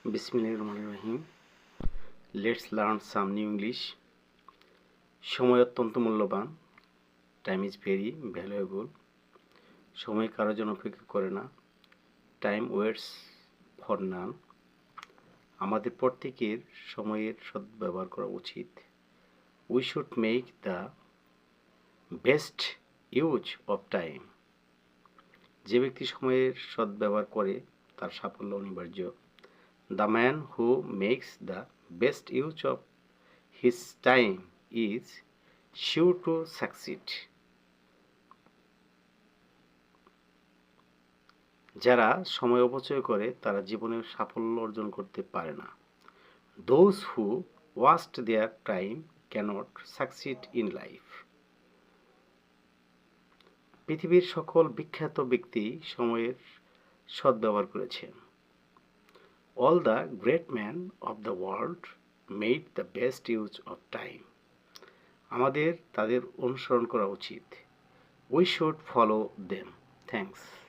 বিসমিল্লাহিররহমানিররহিম। Let's learn some new English. সময় অত্যন্ত মূল্যবান। Time is very valuable. সময় কারোর জন্য অপেক্ষা করে না। Time waits for none. আমাদের প্রত্যেকের সময়ের সদ্ব্যবহার করা উচিত। We should make the best use of time. যে ব্যক্তি সময়ের সদ্ব্যবহার করে তার সাফল্য অনিবার্য। The man who makes the best use of his time is sure to succeed. যারা সময় অপচয় করে তারা জীবনে সাফল্য অর্জন করতে পারে না। Those who waste their time cannot succeed in life. পৃথিবীর সকল বিখ্যাত ব্যক্তি সময়ের সদ্ব্যবহার করেছেন। All the great men of the world made the best use of time. আমাদের তাদের অনুসরণ করা উচিত। We should follow them. Thanks.